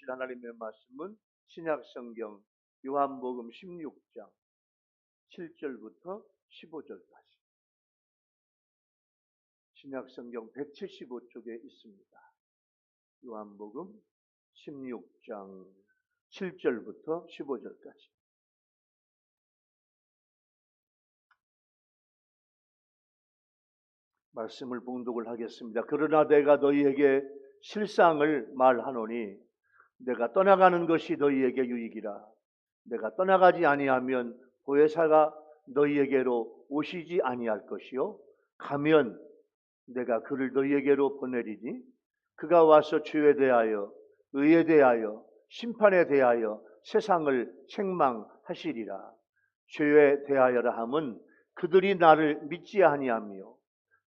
주실 하나님의 말씀은 신약성경 요한복음 16장 7절부터 15절까지 신약성경 175쪽에 있습니다. 요한복음 16장 7절부터 15절까지. 말씀을 봉독을 하겠습니다. 그러나 내가 너희에게 실상을 말하노니 내가 떠나가는 것이 너희에게 유익이라. 내가 떠나가지 아니하면 보혜사가 너희에게로 오시지 아니할 것이요 가면 내가 그를 너희에게로 보내리니 그가 와서 죄에 대하여 의에 대하여 심판에 대하여 세상을 책망하시리라. 죄에 대하여라 함은 그들이 나를 믿지 아니하며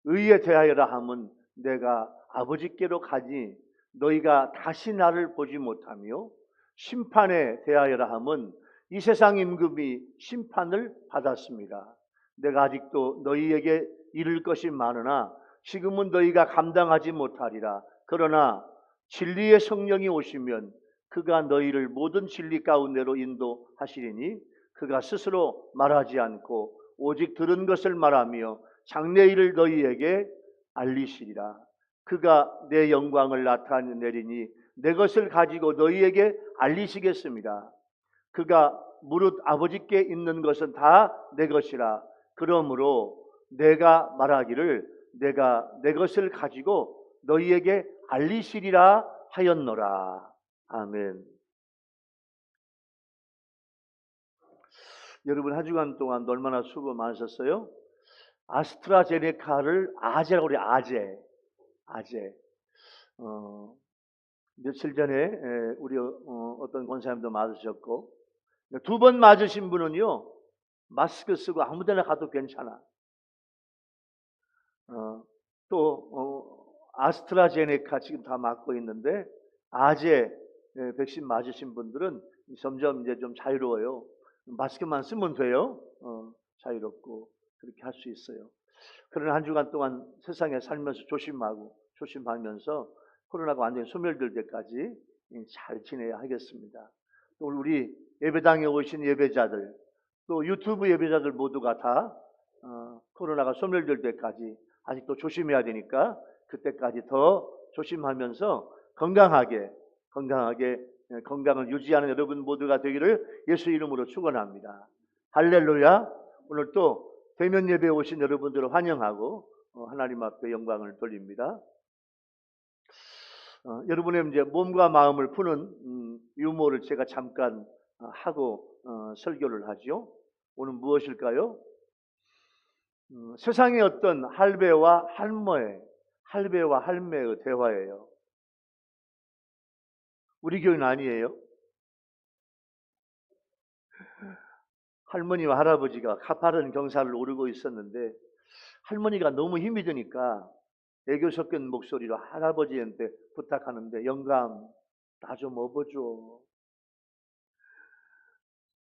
의에 대하여라 함은 내가 아버지께로 가니 너희가 다시 나를 보지 못하며 심판에 대하여라 함은 이 세상 임금이 심판을 받았습니다. 내가 아직도 너희에게 이를 것이 많으나 지금은 너희가 감당하지 못하리라. 그러나 진리의 성령이 오시면 그가 너희를 모든 진리 가운데로 인도하시리니 그가 스스로 말하지 않고 오직 들은 것을 말하며 장래일을 너희에게 알리시리라. 그가 내 영광을 나타내리니 내 것을 가지고 너희에게 알리시겠습니다. 그가 무릇 아버지께 있는 것은 다 내 것이라. 그러므로 내가 말하기를 내가 내 것을 가지고 너희에게 알리시리라 하였노라. 아멘. 여러분 한 주간 동안 얼마나 수고 많으셨어요? 아스트라제네카를 아제라고 그래요. 아제. 며칠 전에 우리 어떤 권사님도 맞으셨고, 두 번 맞으신 분은요 마스크 쓰고 아무데나 가도 괜찮아. 또 아스트라제네카 지금 다 맞고 있는데 아제 백신 맞으신 분들은 점점 이제 좀 자유로워요. 마스크만 쓰면 돼요. 자유롭고 그렇게 할 수 있어요. 그러나 한 주간 동안 세상에 살면서 조심하면서 코로나가 완전히 소멸될 때까지 잘 지내야 하겠습니다. 또 우리 예배당에 오신 예배자들, 또 유튜브 예배자들 모두가 다 코로나가 소멸될 때까지 아직도 조심해야 되니까 그때까지 더 조심하면서 건강하게 건강을 유지하는 여러분 모두가 되기를 예수 이름으로 축원합니다. 할렐루야. 오늘 또 대면 예배에 오신 여러분들을 환영하고 하나님 앞에 영광을 돌립니다. 여러분의 이제 몸과 마음을 푸는 유머를 제가 잠깐 하고 설교를 하죠. 오늘 무엇일까요? 세상의 어떤 할배와 할매의 대화예요. 우리 교회는 아니에요. 할머니와 할아버지가 가파른 경사를 오르고 있었는데 할머니가 너무 힘이 드니까 애교 섞인 목소리로 할아버지한테 부탁하는데 영감 나 좀 업어줘.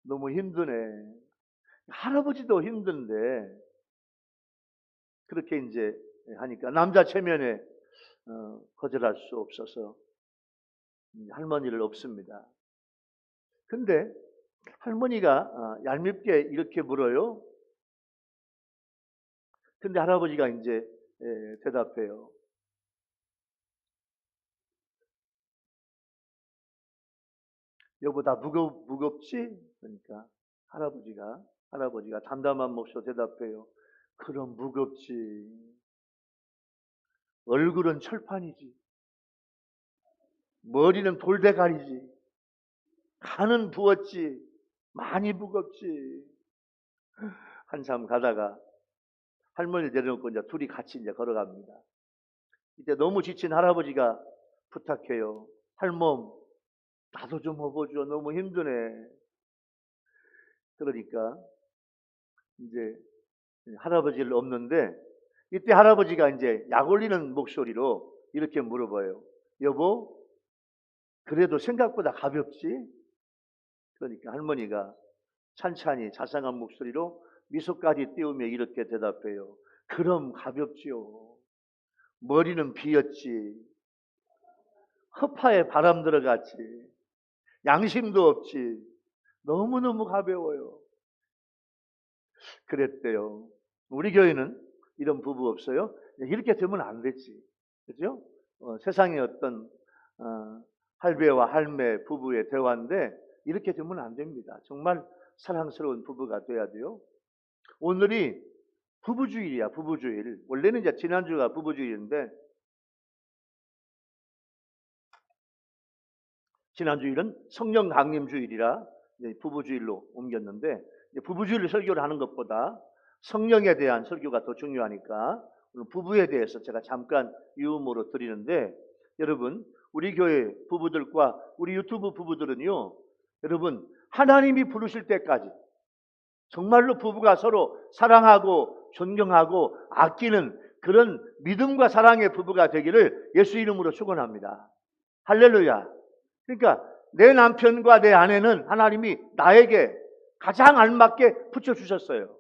너무 힘드네. 할아버지도 힘든데 그렇게 이제 하니까 남자 체면에 거절할 수 없어서 할머니를 업습니다. 근데 할머니가 얄밉게 이렇게 물어요. 근데 할아버지가 이제 대답해요. 여보 나 무겁지? 그러니까 할아버지가 담담한 목소리로 대답해요. 그럼 무겁지. 얼굴은 철판이지. 머리는 돌대가리지. 간은 부었지. 많이 무겁지. 한참 가다가 할머니를 내려놓고 이제 둘이 같이 이제 걸어갑니다. 이때 너무 지친 할아버지가 부탁해요. 할멈, 나도 좀 업어줘. 너무 힘드네. 그러니까 이제 할아버지를 업는데 이때 할아버지가 이제 약 올리는 목소리로 이렇게 물어봐요. 여보, 그래도 생각보다 가볍지? 그러니까 할머니가 찬찬히 자상한 목소리로 미소까지 띄우며 이렇게 대답해요. 그럼 가볍지요. 머리는 비었지. 허파에 바람 들어갔지. 양심도 없지. 너무너무 가벼워요. 그랬대요. 우리 교회는 이런 부부 없어요? 이렇게 되면 안 되지. 그죠? 세상의 어떤 할배와 할매 부부의 대화인데 이렇게 되면 안 됩니다. 정말 사랑스러운 부부가 돼야 돼요. 오늘이 부부주일이야, 부부주일. 원래는 이제 지난주가 부부주일인데 지난주일은 성령 강림 주일이라 부부주일로 옮겼는데 부부주일 설교를 하는 것보다 성령에 대한 설교가 더 중요하니까 오늘 부부에 대해서 제가 잠깐 유음으로 드리는데 여러분 우리 교회 부부들과 우리 유튜브 부부들은요 여러분 하나님이 부르실 때까지 정말로 부부가 서로 사랑하고 존경하고 아끼는 그런 믿음과 사랑의 부부가 되기를 예수 이름으로 축원합니다. 할렐루야. 그러니까 내 남편과 내 아내는 하나님이 나에게 가장 알맞게 붙여주셨어요.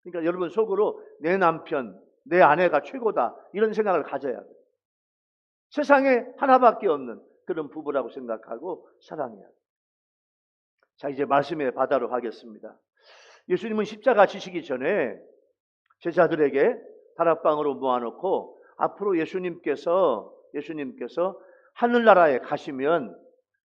그러니까 여러분 속으로 내 남편, 내 아내가 최고다 이런 생각을 가져야 돼요. 세상에 하나밖에 없는 그런 부부라고 생각하고 사랑해야 돼요. 자 이제 말씀의 바다로 가겠습니다. 예수님은 십자가 지시기 전에 제자들에게 다락방으로 모아놓고 앞으로 예수님께서 하늘나라에 가시면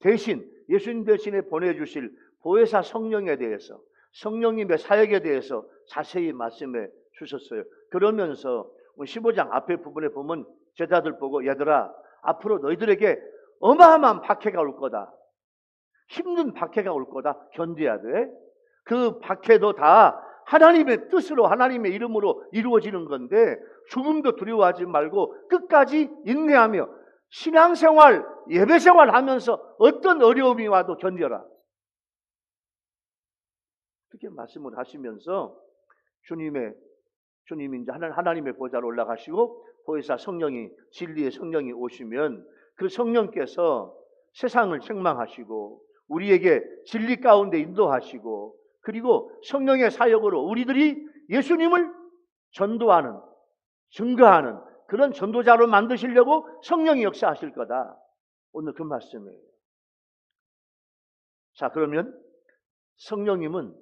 대신 예수님 대신에 보내주실 보혜사 성령에 대해서 성령님의 사역에 대해서 자세히 말씀해 주셨어요. 그러면서 15장 앞에 부분에 보면 제자들 보고 얘들아 앞으로 너희들에게 어마어마한 박해가 올 거다. 힘든 박해가 올 거다. 견뎌야 돼. 그 박해도 다 하나님의 뜻으로 하나님의 이름으로 이루어지는 건데 죽음도 두려워하지 말고 끝까지 인내하며 신앙생활, 예배생활 하면서 어떤 어려움이 와도 견뎌라. 그렇게 말씀을 하시면서 주님이 이제 하나님의 보좌로 올라가시고 보혜사 성령이 진리의 성령이 오시면 그 성령께서 세상을 책망하시고 우리에게 진리 가운데 인도하시고 그리고 성령의 사역으로 우리들이 예수님을 전도하는 증거하는 그런 전도자로 만드시려고 성령이 역사하실 거다. 오늘 그 말씀이에요. 자 그러면 성령님은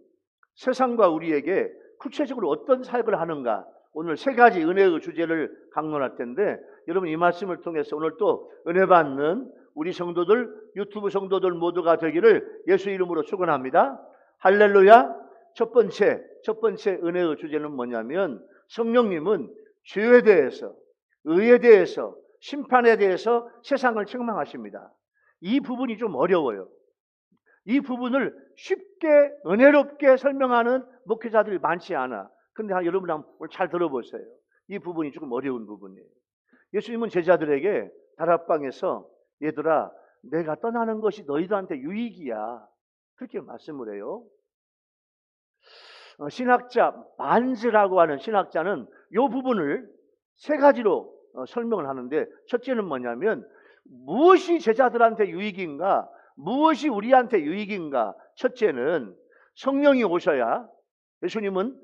세상과 우리에게 구체적으로 어떤 사역을 하는가 오늘 세 가지 은혜의 주제를 강론할 텐데 여러분 이 말씀을 통해서 오늘 또 은혜 받는 우리 성도들 유튜브 성도들 모두가 되기를 예수 이름으로 축원합니다. 할렐루야. 첫 번째 은혜의 주제는 뭐냐면 성령님은 죄에 대해서 의에 대해서 심판에 대해서 세상을 책망하십니다. 이 부분이 좀 어려워요. 이 부분을 쉽게 은혜롭게 설명하는 목회자들이 많지 않아. 근데 여러분 오늘 잘 들어보세요. 이 부분이 조금 어려운 부분이에요. 예수님은 제자들에게 다락방에서 얘들아 내가 떠나는 것이 너희들한테 유익이야. 그렇게 말씀을 해요. 신학자 만즈라고 하는 신학자는 이 부분을 세 가지로 설명을 하는데 첫째는 뭐냐면 무엇이 제자들한테 유익인가 무엇이 우리한테 유익인가 첫째는 성령이 오셔야 예수님은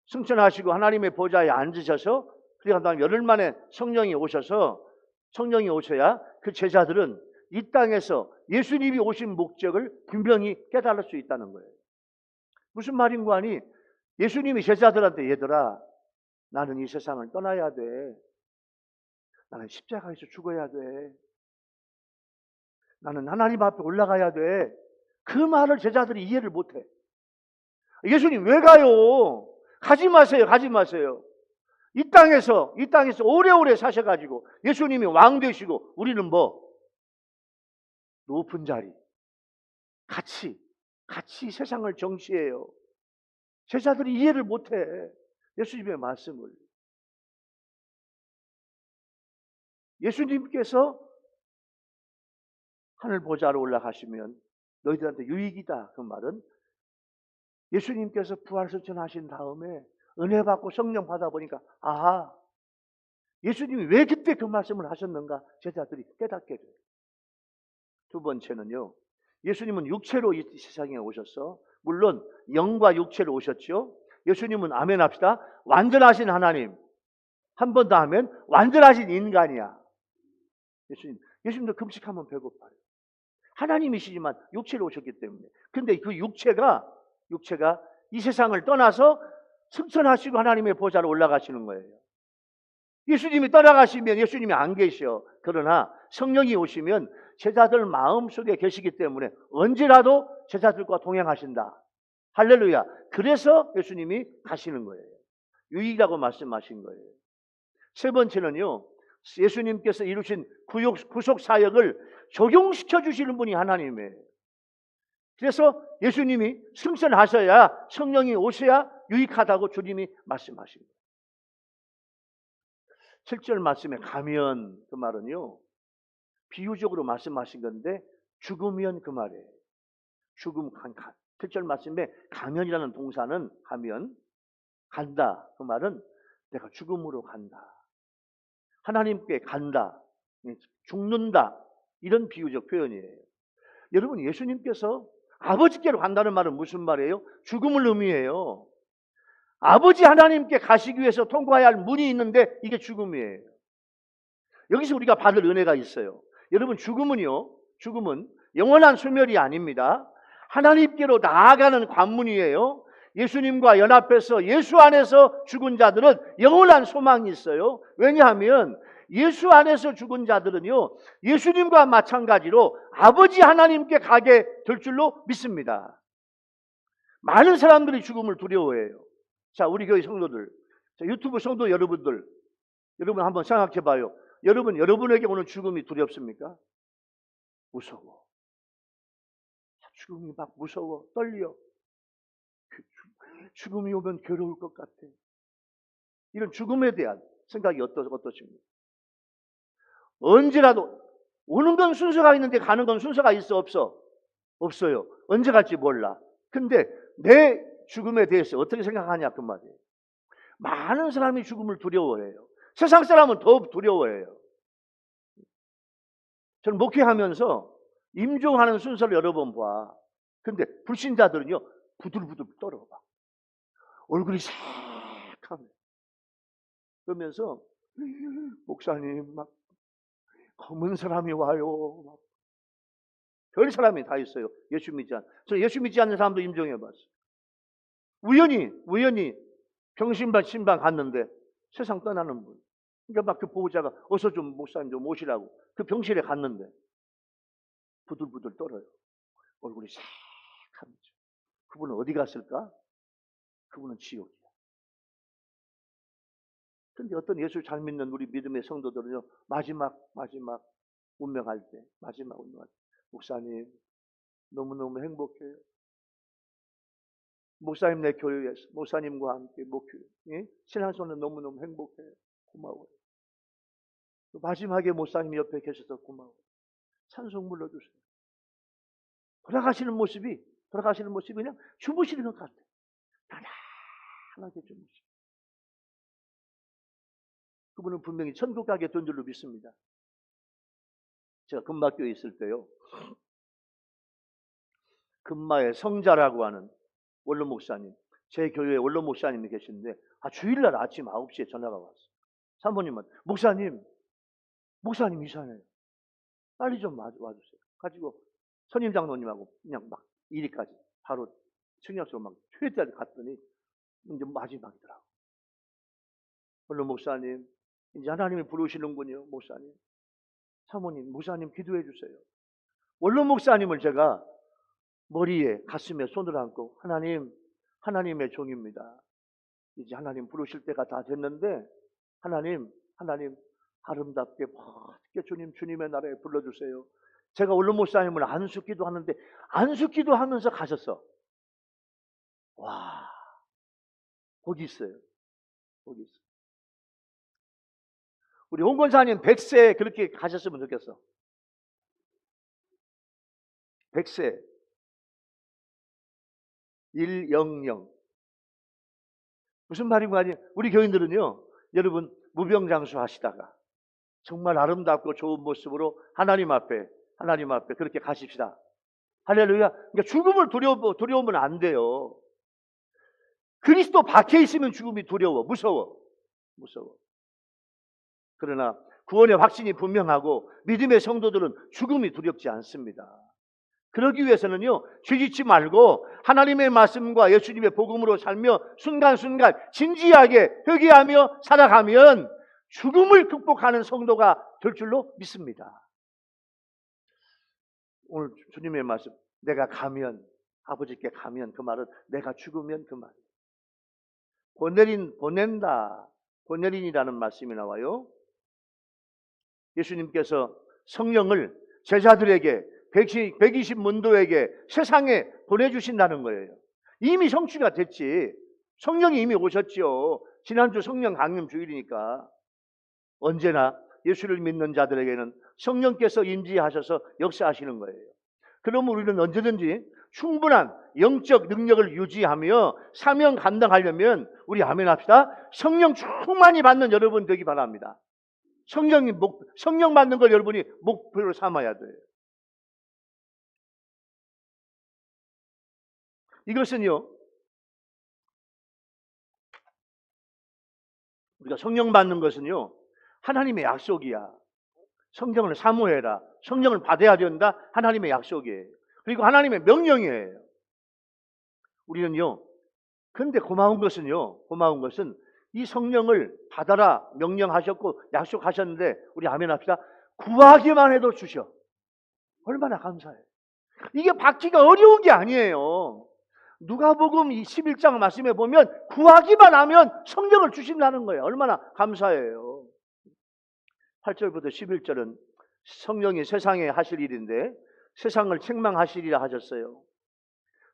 승천하시고 하나님의 보좌에 앉으셔서 그리고 다음 열흘 만에 성령이 오셔야 그 제자들은 이 땅에서 예수님이 오신 목적을 분명히 깨달을 수 있다는 거예요. 무슨 말인가 하니 예수님이 제자들한테 얘들아 나는 이 세상을 떠나야 돼. 나는 십자가에서 죽어야 돼. 나는 하나님 앞에 올라가야 돼. 그 말을 제자들이 이해를 못해. 예수님 왜 가요? 가지 마세요. 이 땅에서 오래오래 사셔가지고 예수님이 왕 되시고 우리는 높은 자리 같이 세상을 정치해요. 제자들이 이해를 못해. 예수님의 말씀을. 예수님께서 하늘 보좌로 올라가시면 너희들한테 유익이다. 그 말은 예수님께서 부활승천하신 다음에 은혜 받고 성령 받아보니까 아하 예수님이 왜 그때 그 말씀을 하셨는가 제자들이 깨닫게 돼요. 두 번째는요. 예수님은 육체로 이 세상에 오셔서 물론 영과 육체로 오셨죠. 예수님은 아멘 합시다. 완전하신 하나님. 한 번 더 하면 완전하신 인간이야. 예수님 예수님도 금식하면 배고파요. 하나님이시지만 육체로 오셨기 때문에. 근데 그 육체가 이 세상을 떠나서 승천하시고 하나님의 보좌로 올라가시는 거예요. 예수님이 떠나가시면 예수님이 안 계셔. 그러나 성령이 오시면 제자들 마음속에 계시기 때문에 언제라도 제자들과 동행하신다. 할렐루야. 그래서 예수님이 가시는 거예요. 유익이라고 말씀하신 거예요. 세 번째는요, 예수님께서 이루신 구속 사역을 적용시켜 주시는 분이 하나님이에요. 그래서 예수님이 승천하셔야, 성령이 오셔야 유익하다고 주님이 말씀하신 거예요. 7절 말씀에 가면, 그 말은요, 비유적으로 말씀하신 건데 죽으면 그 말이에요. 죽음, 7절 말씀에 가면이라는 동사는 가면, 간다. 그 말은 내가 죽음으로 간다. 하나님께 간다. 죽는다. 이런 비유적 표현이에요. 여러분, 예수님께서 아버지께로 간다는 말은 무슨 말이에요? 죽음을 의미해요. 아버지 하나님께 가시기 위해서 통과해야 할 문이 있는데 이게 죽음이에요. 여기서 우리가 받을 은혜가 있어요. 여러분, 죽음은 영원한 소멸이 아닙니다. 하나님께로 나아가는 관문이에요. 예수님과 연합해서 예수 안에서 죽은 자들은 영원한 소망이 있어요. 왜냐하면 예수 안에서 죽은 자들은요, 예수님과 마찬가지로 아버지 하나님께 가게 될 줄로 믿습니다. 많은 사람들이 죽음을 두려워해요. 자, 우리 교회 성도들, 자, 유튜브 성도 여러분들, 여러분 한번 생각해 봐요. 여러분에게 오는 죽음이 두렵습니까? 무서워. 죽음이 막 무서워, 떨려. 죽음이 오면 괴로울 것 같아. 이런 죽음에 대한 생각이 어떠십니까? 언제라도 오는 건 순서가 있는데 가는 건 순서가 있어, 없어? 없어요. 언제 갈지 몰라. 근데 내 죽음에 대해서 어떻게 생각하냐 그 말이에요. 많은 사람이 죽음을 두려워해요. 세상 사람은 더 두려워해요. 저는 목회하면서 임종하는 순서를 여러 번 봐. 근데 불신자들은요, 부들부들 떨어봐. 얼굴이 새카매. 그러면서 목사님 막 검은 사람이 와요. 막. 별 사람이 다 있어요. 예수 믿지 않는. 저 예수 믿지 않는 사람도 임종해봤어요. 우연히 병신반 신방 갔는데 세상 떠나는 분. 그러니까 막 그 보호자가 어서 좀 목사님 좀 오시라고 그 병실에 갔는데 부들부들 떨어요. 얼굴이 새카매죠. 그분은 어디 갔을까? 그분은 지옥이야. 근데 어떤 예수 잘 믿는 우리 믿음의 성도들은요, 마지막 운명할 때, 목사님 너무너무 행복해요. 목사님 내 교회에서 목사님과 함께 목회, 예? 신앙생활은 너무너무 행복해요. 고마워요. 마지막에 목사님 옆에 계셔서 고마워요. 찬송 불러주세요. 돌아가시는 모습이 그냥 주무시는 것 같아요. 편안하게 주무시고. 그분은 분명히 천국 가게 된 줄로 믿습니다. 제가 금마교에 있을 때요, 금마의 성자라고 하는 원로 목사님, 제 교회에 원로 목사님이 계시는데 주일날 아침 9시에 전화가 왔어요. 사모님은 목사님 이상해요. 빨리 좀 와주세요. 가지고 선임 장로님하고 그냥 막 1위까지 바로 청약소로 막 최대까지 갔더니 이제 마지막이더라고. 원로 목사님, 이제 하나님이 부르시는군요. 목사님, 사모님, 목사님 기도해 주세요. 원로 목사님을 제가 머리에 가슴에 손을 얹고 하나님의 종입니다. 이제 하나님 부르실 때가 다 됐는데 하나님 아름답게 멋있게 주님의 나라에 불러주세요. 제가 원로 목사님을 안수기도 하는데 안수기도 하면서 가셨어. 와, 거기 있어요. 우리 홍 권사님 100세 그렇게 가셨으면 좋겠어. 100세 100 무슨 말인가 하니 우리 교인들은요, 여러분 무병장수 하시다가 정말 아름답고 좋은 모습으로 하나님 앞에 그렇게 가십시다. 할렐루야. 그러니까 죽음을 두려우면 안 돼요. 그리스도 밖에 있으면 죽음이 두려워, 무서워. 그러나 구원의 확신이 분명하고 믿음의 성도들은 죽음이 두렵지 않습니다. 그러기 위해서는요, 죄짓지 말고 하나님의 말씀과 예수님의 복음으로 살며 순간순간 진지하게 회개하며 살아가면 죽음을 극복하는 성도가 될 줄로 믿습니다. 오늘 주님의 말씀, 내가 가면, 아버지께 가면, 그 말은 내가 죽으면 그 말이에요. 보낸다, 보내린이라는 말씀이 나와요. 예수님께서 성령을 제자들에게 120문도에게 세상에 보내주신다는 거예요. 이미 성취가 됐지. 성령이 이미 오셨죠. 지난주 성령 강림 주일이니까. 언제나 예수를 믿는 자들에게는 성령께서 임재하셔서 역사하시는 거예요. 그러면 우리는 언제든지 충분한 영적 능력을 유지하며 사명 감당하려면 우리 아멘 합시다. 성령 충만히 받는 여러분 되기 바랍니다. 성령 받는 걸 여러분이 목표로 삼아야 돼요. 이것은요, 우리가 성령 받는 것은요, 하나님의 약속이야. 성령을 사모해라. 성령을 받아야 된다. 하나님의 약속이에요. 그리고 하나님의 명령이에요. 우리는요, 근데 고마운 것은 이 성령을 받아라 명령하셨고 약속하셨는데 우리 아멘 합시다. 구하기만 해도 주셔. 얼마나 감사해요. 이게 받기가 어려운 게 아니에요. 누가복음 11장 말씀에 보면 구하기만 하면 성령을 주신다는 거예요. 얼마나 감사해요. 8절부터 11절은 성령이 세상에 하실 일인데 세상을 책망하시리라 하셨어요.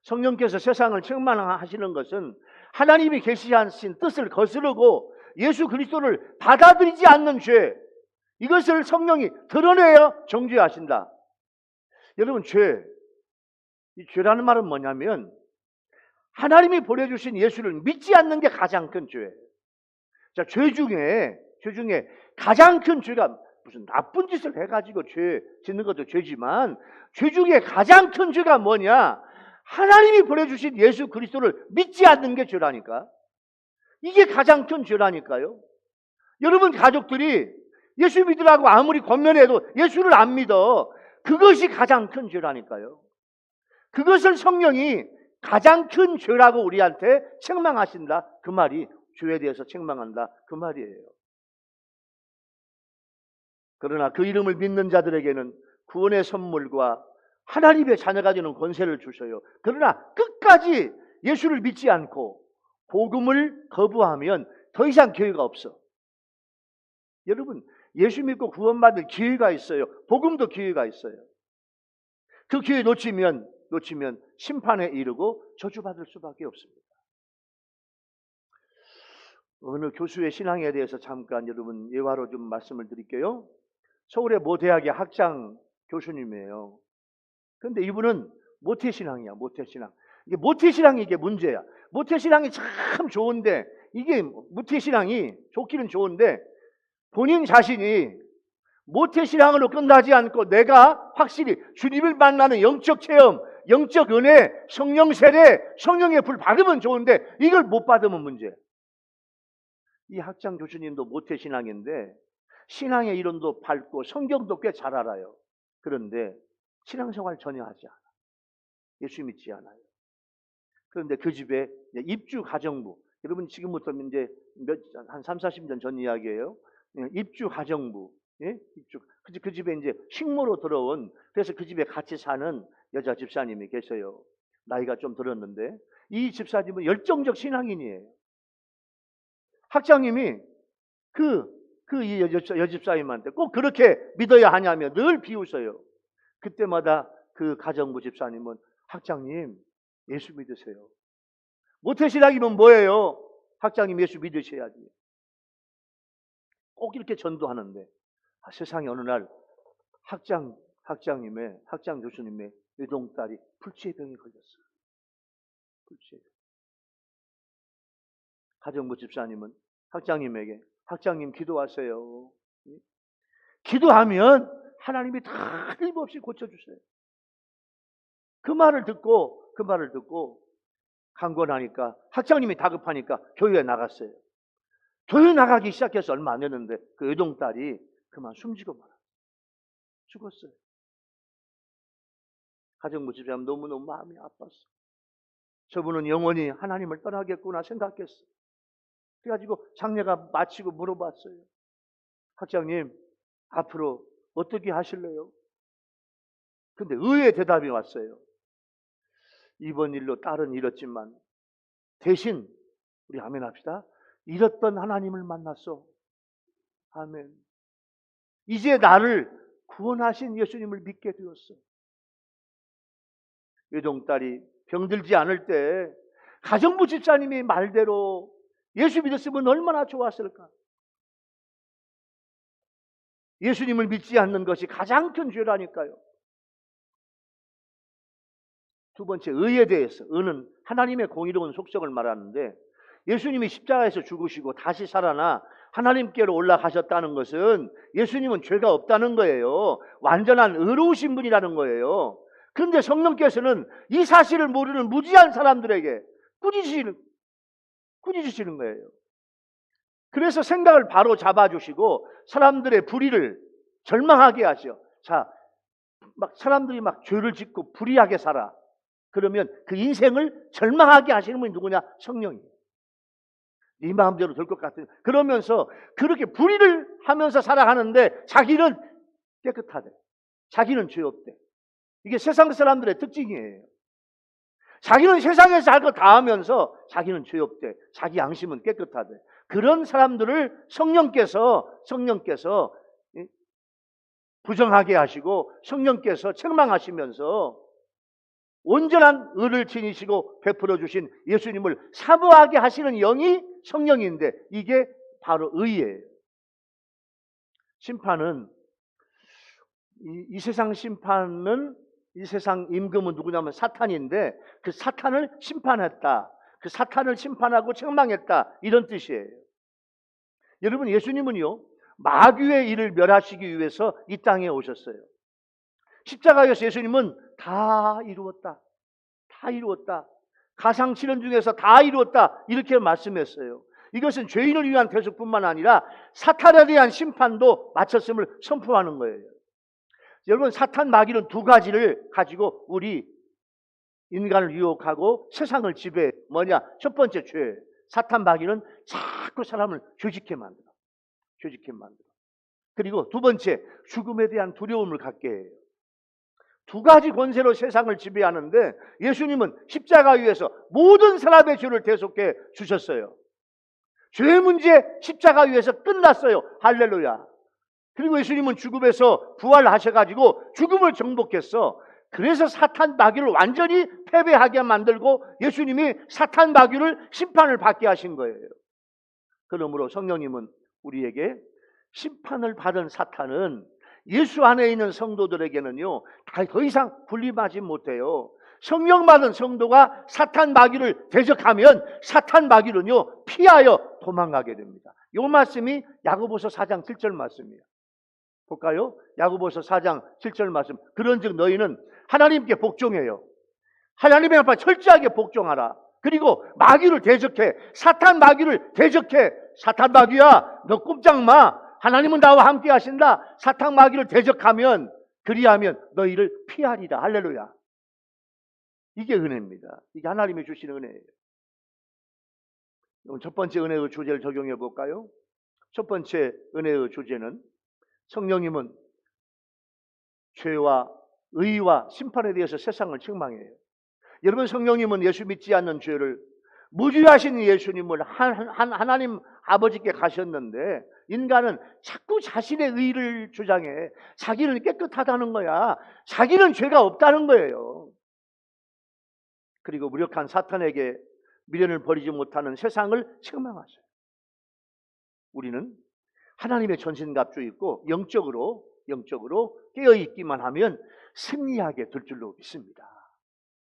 성령께서 세상을 책망하시는 것은 하나님이 계시하신 뜻을 거스르고 예수 그리스도를 받아들이지 않는 죄, 이것을 성령이 드러내어 정죄하신다. 여러분, 이 죄라는 말은 뭐냐면 하나님이 보내주신 예수를 믿지 않는 게 가장 큰 죄예요. 자, 죄 중에 가장 큰 죄가 무슨 나쁜 짓을 해가지고 죄 짓는 것도 죄지만 죄 중에 가장 큰 죄가 뭐냐? 하나님이 보내주신 예수 그리스도를 믿지 않는 게 죄라니까. 이게 가장 큰 죄라니까요. 여러분 가족들이 예수 믿으라고 아무리 권면해도 예수를 안 믿어. 그것이 가장 큰 죄라니까요. 그것을 성령이 가장 큰 죄라고 우리한테 책망하신다. 그 말이 죄에 대해서 책망한다. 그 말이에요. 그러나 그 이름을 믿는 자들에게는 구원의 선물과 하나님의 자녀가 되는 권세를 주셔요. 그러나 끝까지 예수를 믿지 않고 복음을 거부하면 더 이상 기회가 없어. 여러분, 예수 믿고 구원받을 기회가 있어요. 복음도 기회가 있어요. 그 기회 놓치면 심판에 이르고 저주받을 수밖에 없습니다. 어느 교수의 신앙에 대해서 잠깐 여러분 예화로 좀 말씀을 드릴게요. 서울의 모 대학의 학장 교수님이에요. 그런데 이분은 모태신앙이야. 모태신앙. 이게 모태신앙이 이게 문제야. 모태신앙이 참 좋은데 이게 모태신앙이 좋기는 좋은데 본인 자신이 모태신앙으로 끝나지 않고 내가 확실히 주님을 만나는 영적 체험, 영적 은혜, 성령 세례, 성령의 불 받으면 좋은데 이걸 못 받으면 문제. 이 학장 교수님도 모태신앙인데 신앙의 이론도 밝고 성경도 꽤 잘 알아요. 그런데 신앙생활 전혀 하지 않아. 예수 믿지 않아요. 그런데 그 집에 입주 가정부, 여러분 지금부터 이제 한 3, 40년 전 이야기예요. 입주 가정부, 입주. 그 집에 이제 식모로 들어온, 그래서 그 집에 같이 사는 여자 집사님이 계세요. 나이가 좀 들었는데 이 집사님은 열정적 신앙인이에요. 학장님이 이 여집사님한테 꼭 그렇게 믿어야 하냐며 늘 비웃어요. 그때마다 그 가정부 집사님은 학장님 예수 믿으세요. 모태신앙이면 뭐예요? 학장님 예수 믿으셔야지. 꼭 이렇게 전도하는데 세상에 어느 날 학장 교수님의 외동딸이 불치의 병에 걸렸어요. 불치의 병. 가정부 집사님은 학장님에게 학장님 기도하세요. 기도하면 하나님이 다 틀림없이 고쳐주세요. 그 말을 듣고 간구하니까 학장님이 다급하니까 교회에 나갔어요. 교회 나가기 시작해서 얼마 안 됐는데 그 외동딸이 그만 숨지고 말았어요. 죽었어요. 가정부집사님 너무너무 마음이 아팠어. 저분은 영원히 하나님을 떠나겠구나 생각했어. 그래가지고 장례가 마치고 물어봤어요. 학장님, 앞으로 어떻게 하실래요? 근데 의외의 대답이 왔어요. 이번 일로 딸은 잃었지만 대신 우리 아멘 합시다. 잃었던 하나님을 만났어. 아멘. 이제 나를 구원하신 예수님을 믿게 되었어. 외동딸이 병들지 않을 때 가정부 집사님이 말대로 예수 믿었으면 얼마나 좋았을까. 예수님을 믿지 않는 것이 가장 큰 죄라니까요. 두 번째, 의에 대해서. 의는 하나님의 공의로운 속성을 말하는데 예수님이 십자가에서 죽으시고 다시 살아나 하나님께로 올라가셨다는 것은 예수님은 죄가 없다는 거예요. 완전한 의로우신 분이라는 거예요. 그런데 성령께서는 이 사실을 모르는 무지한 사람들에게 꾸짖으시는 거예요. 그래서 생각을 바로 잡아주시고 사람들의 불의를 절망하게 하죠. 자, 막 사람들이 막 죄를 짓고 불의하게 살아. 그러면 그 인생을 절망하게 하시는 분이 누구냐? 성령이에요. 네 마음대로 될 것 같은. 그러면서 그렇게 불의를 하면서 살아가는데 자기는 깨끗하대. 자기는 죄 없대. 이게 세상 사람들의 특징이에요. 자기는 세상에서 할 거 다 하면서 자기는 죄 없대. 자기 양심은 깨끗하대. 그런 사람들을 성령께서 부정하게 하시고 성령께서 책망하시면서 온전한 의를 지니시고 베풀어 주신 예수님을 사모하게 하시는 영이 성령인데 이게 바로 의예요. 심판은 이 세상 심판은 이 세상 임금은 누구냐면 사탄인데 그 사탄을 심판했다. 그 사탄을 심판하고 책망했다. 이런 뜻이에요. 여러분 예수님은요 마귀의 일을 멸하시기 위해서 이 땅에 오셨어요. 십자가에서 예수님은 다 이루었다. 다 이루었다. 가상칠언 중에서 다 이루었다. 이렇게 말씀했어요. 이것은 죄인을 위한 대속뿐만 아니라 사탄에 대한 심판도 마쳤음을 선포하는 거예요. 여러분 사탄 마귀는 두 가지를 가지고 우리 인간을 유혹하고 세상을 지배해. 뭐냐? 첫 번째 죄. 사탄 마귀는 자꾸 사람을 죄짓게 만들어. 그리고 두 번째 죽음에 대한 두려움을 갖게 해요. 두 가지 권세로 세상을 지배하는데 예수님은 십자가 위에서 모든 사람의 죄를 대속해 주셨어요. 죄 문제 십자가 위에서 끝났어요. 할렐루야. 그리고 예수님은 죽음에서 부활하셔가지고 죽음을 정복했어. 그래서 사탄 마귀를 완전히 패배하게 만들고 예수님이 사탄 마귀를 심판을 받게 하신 거예요. 그러므로 성령님은 우리에게 심판을 받은 사탄은 예수 안에 있는 성도들에게는요 더 이상 군림하지 못해요. 성령 받은 성도가 사탄 마귀를 대적하면 사탄 마귀는요 피하여 도망가게 됩니다. 이 말씀이 야고보서 4장 7절 말씀이에요. 볼까요? 야고보서 4장 7절 말씀. 그런즉 너희는 하나님께 복종해요. 하나님의 앞에 철저하게 복종하라. 그리고 마귀를 대적해. 사탄 마귀를 대적해. 사탄 마귀야 너 꼼짝 마. 하나님은 나와 함께 하신다. 사탄 마귀를 대적하면 그리하면 너희를 피하리라. 할렐루야. 이게 은혜입니다. 이게 하나님이 주시는 은혜예요. 첫 번째 은혜의 주제를 적용해 볼까요? 첫 번째 은혜의 주제는 성령님은 죄와 의와 심판에 대해서 세상을 책망해요. 여러분 성령님은 예수 믿지 않는 죄를 무죄하신 예수님을 하나님 아버지께 가셨는데 인간은 자꾸 자신의 의를 주장해. 자기는 깨끗하다는 거야. 자기는 죄가 없다는 거예요. 그리고 무력한 사탄에게 미련을 버리지 못하는 세상을 책망하셔요. 우리는 하나님의 전신갑주 입고 영적으로 깨어있기만 하면 승리하게 될 줄로 믿습니다.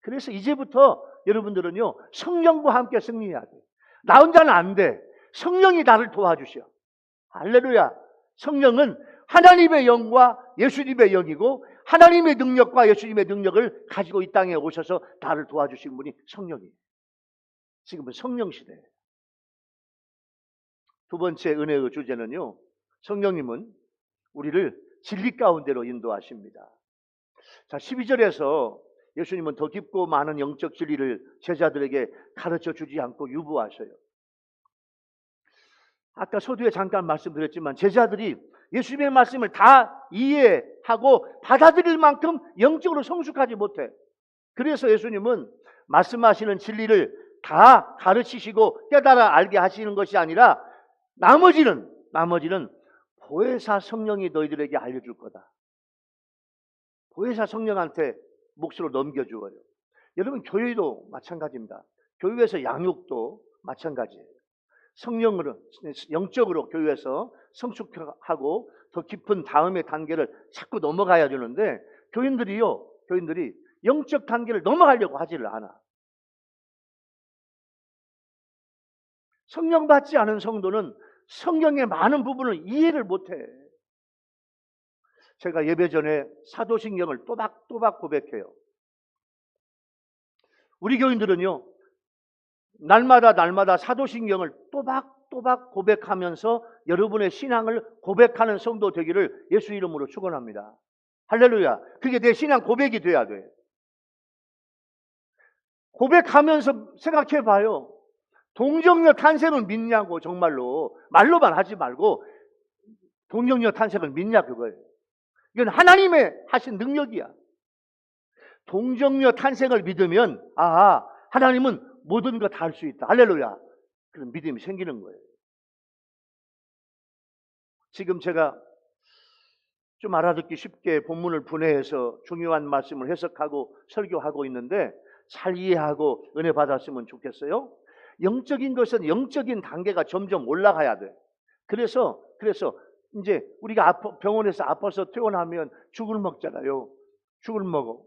그래서 이제부터 여러분들은요 성령과 함께 승리해야 돼요. 나 혼자는 안 돼. 성령이 나를 도와주셔. 할렐루야. 성령은 하나님의 영과 예수님의 영이고 하나님의 능력과 예수님의 능력을 가지고 이 땅에 오셔서 나를 도와주신 분이 성령이에요. 지금은 성령 시대예요. 두 번째 은혜의 주제는요, 성령님은 우리를 진리 가운데로 인도하십니다. 자, 12절에서 예수님은 더 깊고 많은 영적 진리를 제자들에게 가르쳐 주지 않고 유보하셔요. 아까 서두에 잠깐 말씀드렸지만 제자들이 예수님의 말씀을 다 이해하고 받아들일 만큼 영적으로 성숙하지 못해. 그래서 예수님은 말씀하시는 진리를 다 가르치시고 깨달아 알게 하시는 것이 아니라 나머지는 보혜사 성령이 너희들에게 알려줄 거다. 보혜사 성령한테 몫으로 넘겨주어요. 여러분, 교회도 마찬가지입니다. 교회에서 양육도 마찬가지예요. 성령으로, 영적으로 교회에서 성숙하고 더 깊은 다음의 단계를 자꾸 넘어가야 되는데 교인들이 영적 단계를 넘어가려고 하지를 않아. 성령 받지 않은 성도는 성경의 많은 부분을 이해를 못해. 제가 예배 전에 사도신경을 또박또박 고백해요. 우리 교인들은요, 날마다 사도신경을 또박또박 고백하면서 여러분의 신앙을 고백하는 성도 되기를 예수 이름으로 축원합니다. 할렐루야. 그게 내 신앙 고백이 돼야 돼. 고백하면서 생각해 봐요. 동정녀 탄생을 믿냐고. 정말로 말로만 하지 말고 동정녀 탄생을 믿냐 그거예요. 이건 하나님의 하신 능력이야. 동정녀 탄생을 믿으면 하나님은 모든 것 다 할 수 있다. 할렐루야. 그런 믿음이 생기는 거예요. 지금 제가 좀 알아듣기 쉽게 본문을 분해해서 중요한 말씀을 해석하고 설교하고 있는데 잘 이해하고 은혜 받았으면 좋겠어요. 영적인 것은 영적인 단계가 점점 올라가야 돼. 그래서 이제 우리가 병원에서 아파서 퇴원하면 죽을 먹잖아요. 죽을 먹어.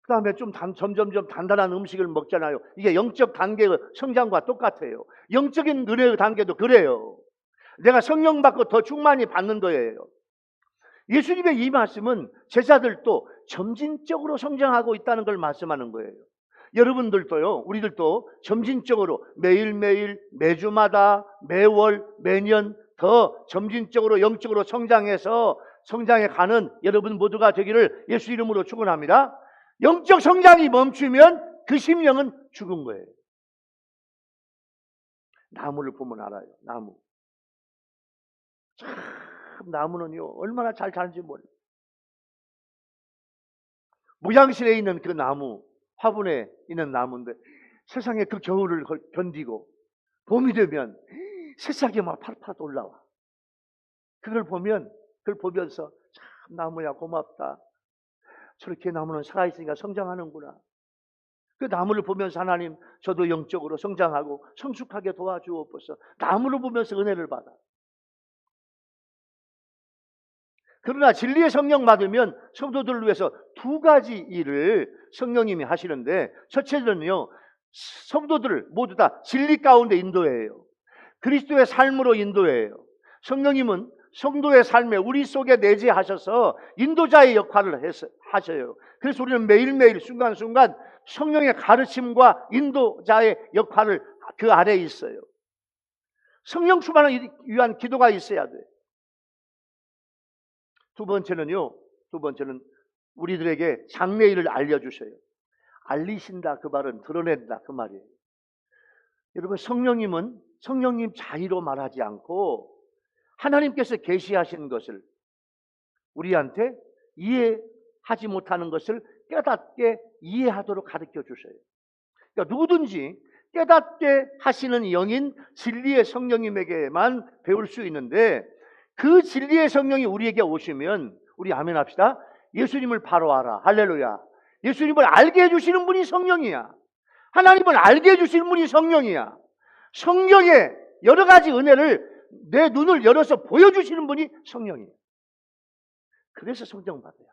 그 다음에 점점점 단단한 음식을 먹잖아요. 이게 영적 단계의 성장과 똑같아요. 영적인 은혜의 단계도 그래요. 내가 성령 받고 더 충만히 받는 거예요. 예수님의 이 말씀은 제자들도 점진적으로 성장하고 있다는 걸 말씀하는 거예요. 여러분들도요, 우리들도 점진적으로 매일매일, 매주마다, 매월, 매년 더 점진적으로 영적으로 성장해 가는 여러분 모두가 되기를 예수 이름으로 축원합니다. 영적 성장이 멈추면 그 심령은 죽은 거예요. 나무를 보면 알아요. 나무. 참 나무는요 얼마나 잘 자는지 몰라요. 무장실에 있는 그 나무, 화분에 있는 나무인데 세상에 그 겨울을 견디고 봄이 되면 새싹이 막 파릇파릇 올라와. 그걸 보면서 참 나무야 고맙다. 저렇게 나무는 살아있으니까 성장하는구나. 그 나무를 보면서 하나님 저도 영적으로 성장하고 성숙하게 도와주옵소서. 나무를 보면서 은혜를 받아. 그러나 진리의 성령 받으면 성도들을 위해서 두 가지 일을 성령님이 하시는데, 첫째는요, 성도들을 모두 다 진리 가운데 인도해요. 그리스도의 삶으로 인도해요. 성령님은 성도의 삶에 우리 속에 내재하셔서 인도자의 역할을 하셔요. 그래서 우리는 매일매일 순간순간 성령의 가르침과 인도자의 역할을 그 아래에 있어요. 성령 충만을 위한 기도가 있어야 돼. 두 번째는 우리들에게 장래일을 알려주셔요. 알리신다 그 말은 드러낸다 그 말이에요. 여러분, 성령님 자의로 말하지 않고 하나님께서 계시하신 것을 우리한테 이해하지 못하는 것을 깨닫게 이해하도록 가르쳐 주셔요. 그러니까 누구든지 깨닫게 하시는 영인 진리의 성령님에게만 배울 수 있는데, 그 진리의 성령이 우리에게 오시면 우리 아멘 합시다. 예수님을 바로 알아. 할렐루야. 예수님을 알게 해주시는 분이 성령이야. 하나님을 알게 해주시는 분이 성령이야. 성령의 여러 가지 은혜를 내 눈을 열어서 보여주시는 분이 성령이에요. 그래서 성령 받아야 돼.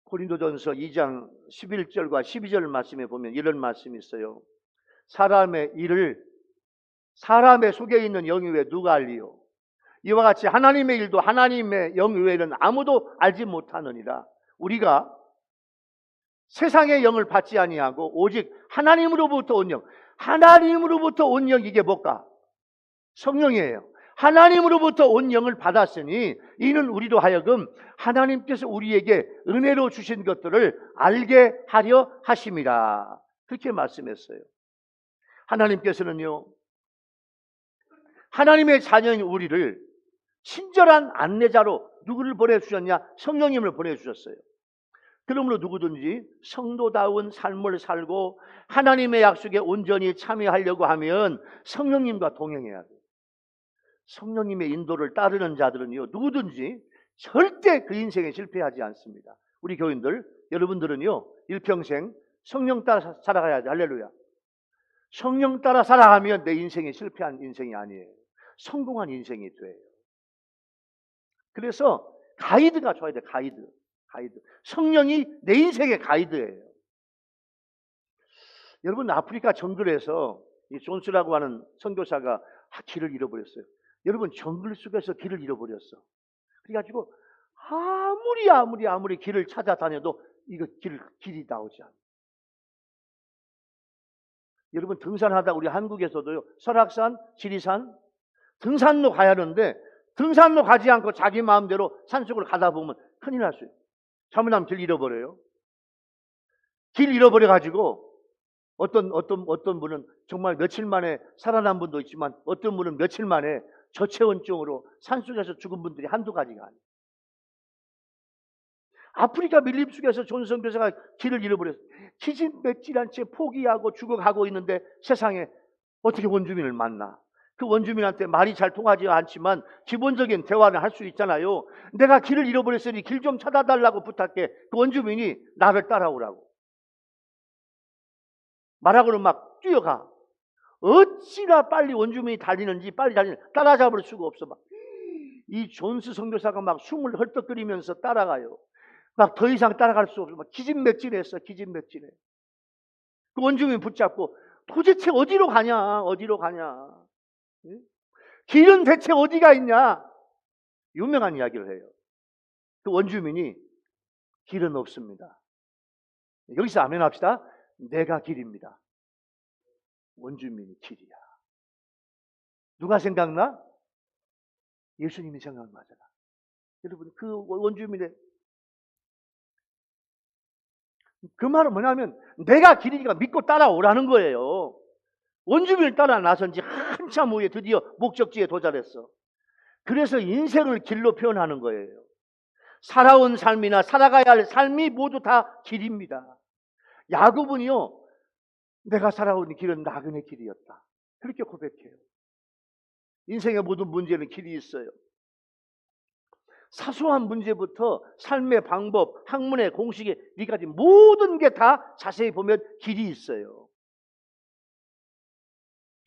고린도전서 2장 11절과 12절 말씀에 보면 이런 말씀이 있어요. 사람의 속에 있는 영 외에 누가 알리요? 이와 같이 하나님의 일도 하나님의 영 외에는 아무도 알지 못하느니라. 우리가 세상의 영을 받지 아니하고 오직 하나님으로부터 온 영. 하나님으로부터 온 영, 이게 뭘까? 성령이에요. 하나님으로부터 온 영을 받았으니 이는 우리로 하여금 하나님께서 우리에게 은혜로 주신 것들을 알게 하려 하심이라. 그렇게 말씀했어요. 하나님께서는요, 하나님의 자녀인 우리를 친절한 안내자로 누구를 보내주셨냐? 성령님을 보내주셨어요. 그러므로 누구든지 성도다운 삶을 살고 하나님의 약속에 온전히 참여하려고 하면 성령님과 동행해야 돼요. 성령님의 인도를 따르는 자들은요, 누구든지 절대 그 인생에 실패하지 않습니다. 우리 교인들, 여러분들은요, 일평생 성령 따라 살아가야 돼. 할렐루야. 성령 따라 살아가면 내 인생이 실패한 인생이 아니에요. 성공한 인생이 돼요. 그래서 가이드가 줘야 돼. 가이드. 성령이 내 인생의 가이드예요. 여러분, 아프리카 정글에서 이 존스라고 하는 선교사가 길을 잃어버렸어요. 여러분, 정글 속에서 길을 잃어버렸어. 그래가지고 아무리 길을 찾아다녀도 이거 길이 나오지 않아. 여러분, 등산하다 우리 한국에서도요, 설악산, 지리산 등산로 가야 하는데 등산로 가지 않고 자기 마음대로 산속을 가다 보면 큰일 났어요. 잘못하면 길 잃어버려요. 길 잃어버려가지고 어떤 분은 정말 며칠 만에 살아난 분도 있지만 어떤 분은 며칠 만에 저체온증으로 산속에서 죽은 분들이 한두 가지가 아니에요. 아프리카 밀림 속에서 존 선교사가 길을 잃어버렸어요. 기진맥진한 채 포기하고 죽어가고 있는데 세상에 어떻게 원주민을 만나? 그 원주민한테 말이 잘 통하지 않지만 기본적인 대화를 할 수 있잖아요. 내가 길을 잃어버렸으니 길 좀 찾아달라고 부탁해. 그 원주민이 나를 따라오라고 말하고는 막 뛰어가. 어찌나 빨리 원주민이 달리는지 빨리 따라잡을 수가 없어. 막 이 존스 선교사가 막 숨을 헐떡거리면서 따라가요. 막 더 이상 따라갈 수 없어. 막 기진맥진했어. 기진맥진해. 그 원주민 붙잡고 도대체 어디로 가냐? 응? 길은 대체 어디가 있냐? 유명한 이야기를 해요. 그 원주민이 길은 없습니다. 여기서 아멘 합시다. 내가 길입니다. 원주민이 길이야. 누가 생각나? 예수님이 생각나잖아. 여러분, 그 원주민의 그 말은 뭐냐면 내가 길이니까 믿고 따라오라는 거예요. 원주민을 따라 나선 지 한참 후에 드디어 목적지에 도달했어. 그래서 인생을 길로 표현하는 거예요. 살아온 삶이나 살아가야 할 삶이 모두 다 길입니다. 야곱은요, 내가 살아온 길은 나그네 길이었다. 그렇게 고백해요. 인생의 모든 문제는 길이 있어요. 사소한 문제부터 삶의 방법, 학문의 공식에 이까지 모든 게 다 자세히 보면 길이 있어요.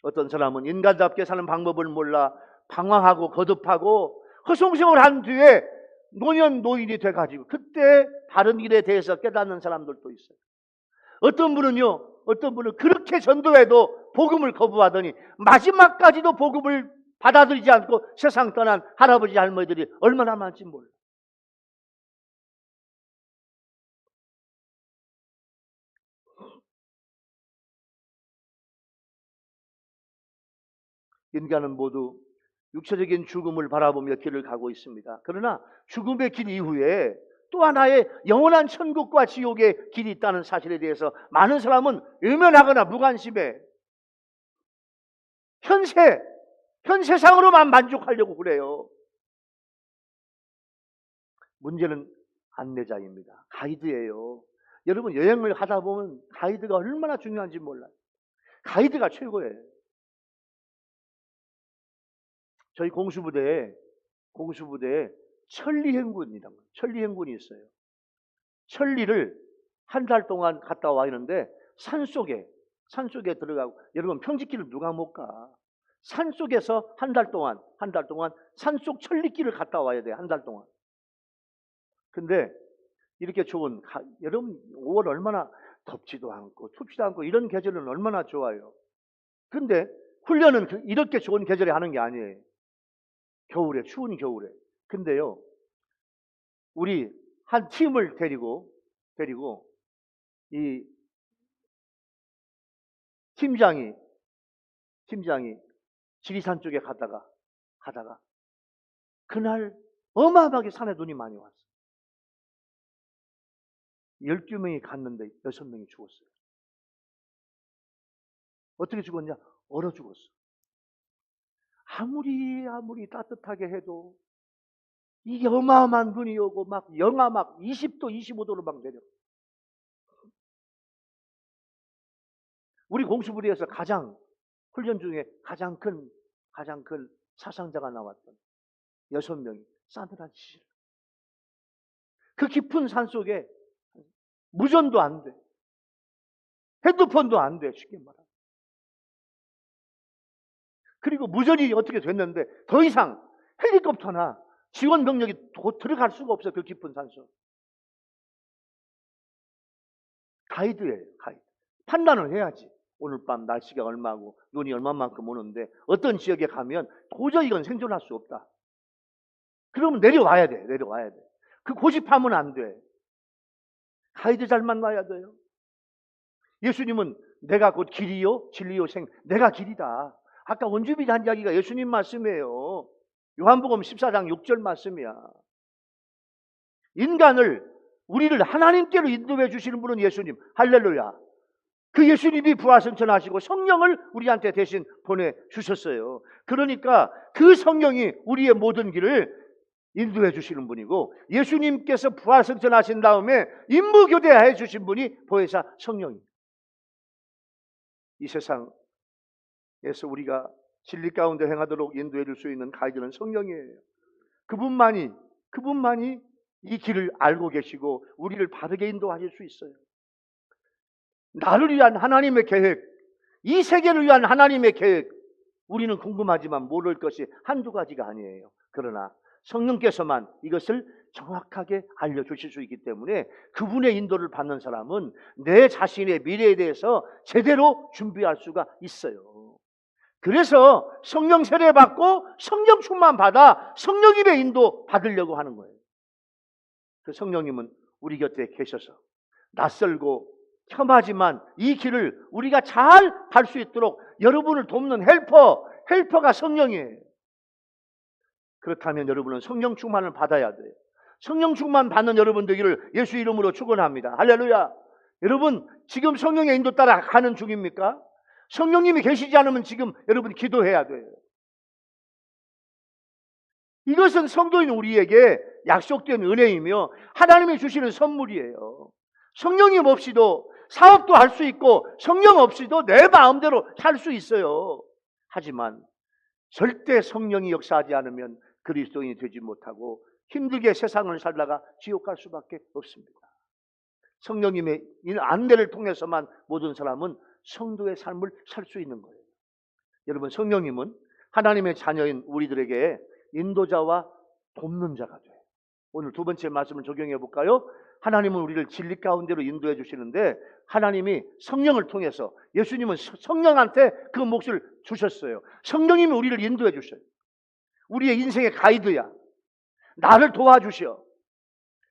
어떤 사람은 인간답게 사는 방법을 몰라 방황하고 거듭하고 허송세월 한 뒤에 노인이 돼가지고 그때 바른 길에 대해서 깨닫는 사람들도 있어요. 어떤 분은 그렇게 전도해도 복음을 거부하더니 마지막까지도 복음을 받아들이지 않고 세상 떠난 할아버지 할머니들이 얼마나 많은지 몰라. 인간은 모두 육체적인 죽음을 바라보며 길을 가고 있습니다. 그러나 죽음의 길 이후에 또 하나의 영원한 천국과 지옥의 길이 있다는 사실에 대해서 많은 사람은 외면하거나 무관심해. 현세상으로만 만족하려고 그래요. 문제는 안내자입니다. 가이드예요. 여러분, 여행을 하다 보면 가이드가 얼마나 중요한지 몰라요. 가이드가 최고예요. 저희 공수부대에 천리행군이 있어요. 천리를 한 달 동안 갔다 와 있는데 산속에 들어가고, 여러분 평지길을 누가 못 가? 산속에서 한 달 동안 산속 천리길을 갔다 와야 돼. 한 달 동안. 근데 이렇게 좋은 여러분 5월 얼마나 덥지도 않고 춥지도 않고 이런 계절은 얼마나 좋아요. 근데 훈련은 이렇게 좋은 계절에 하는 게 아니에요. 겨울에, 추운 겨울에. 근데요, 우리 한 팀을 데리고 이 팀장이 지리산 쪽에 가다가 그날 어마어마하게 산에 눈이 많이 왔어요. 12명이 갔는데 6명이 죽었어요. 어떻게 죽었냐? 얼어 죽었어. 아무리 따뜻하게 해도 이게 어마어마한 눈이 오고 막 영하 막 20도, 25도로 막 내려. 우리 공수부대에서 훈련 중에 가장 큰 사상자가 나왔던 6명이 싸늘한 지질. 그 깊은 산 속에 무전도 안 돼. 핸드폰도 안 돼. 쉽게 말하면. 그리고 무전이 어떻게 됐는데 더 이상 헬리콥터나 지원 병력이 들어갈 수가 없어요. 그 깊은 산속. 가이드예요. 가이드. 판단을 해야지. 오늘 밤 날씨가 얼마고 눈이 얼마만큼 오는데 어떤 지역에 가면 도저히 이건 생존할 수 없다. 그러면 내려와야 돼. 그 고집하면 안 돼. 가이드 잘 만나야 돼요. 예수님은 내가 곧 길이요 진리요 생, 내가 길이다. 아까 원주민이 한 이야기가 예수님 말씀이에요. 요한복음 14장 6절 말씀이야. 우리를 하나님께로 인도해 주시는 분은 예수님. 할렐루야. 그 예수님이 부활승천하시고 성령을 우리한테 대신 보내주셨어요. 그러니까 그 성령이 우리의 모든 길을 인도해 주시는 분이고, 예수님께서 부활승천하신 다음에 임무교대해 주신 분이 보혜사 성령입니다. 이 세상에서 우리가 진리 가운데 행하도록 인도해 줄 수 있는 가이드는 성령이에요. 그분만이 이 길을 알고 계시고 우리를 바르게 인도하실 수 있어요. 나를 위한 하나님의 계획, 이 세계를 위한 하나님의 계획, 우리는 궁금하지만 모를 것이 한두 가지가 아니에요. 그러나 성령께서만 이것을 정확하게 알려주실 수 있기 때문에 그분의 인도를 받는 사람은 내 자신의 미래에 대해서 제대로 준비할 수가 있어요. 그래서 성령 세례 받고 성령 충만 받아 성령님의 인도 받으려고 하는 거예요. 그 성령님은 우리 곁에 계셔서 낯설고 험하지만 이 길을 우리가 잘 갈 수 있도록 여러분을 돕는 헬퍼가 성령이에요. 그렇다면 여러분은 성령 충만을 받아야 돼요. 성령 충만 받는 여러분 되기를 예수 이름으로 축원합니다. 할렐루야. 여러분 지금 성령의 인도 따라 가는 중입니까? 성령님이 계시지 않으면 지금 여러분 기도해야 돼요. 이것은 성도인 우리에게 약속된 은혜이며 하나님이 주시는 선물이에요. 성령님 없이도 사업도 할 수 있고 성령 없이도 내 마음대로 살 수 있어요. 하지만 절대 성령이 역사하지 않으면 그리스도인이 되지 못하고 힘들게 세상을 살다가 지옥 갈 수밖에 없습니다. 성령님의 안내를 통해서만 모든 사람은 성도의 삶을 살 수 있는 거예요. 여러분 성령님은 하나님의 자녀인 우리들에게 인도자와 돕는 자가 돼요. 오늘 두 번째 말씀을 적용해 볼까요? 하나님은 우리를 진리 가운데로 인도해 주시는데 하나님이 성령을 통해서 예수님은 성령한테 그 몫을 주셨어요. 성령님이 우리를 인도해 주셔요. 우리의 인생의 가이드야. 나를 도와주셔.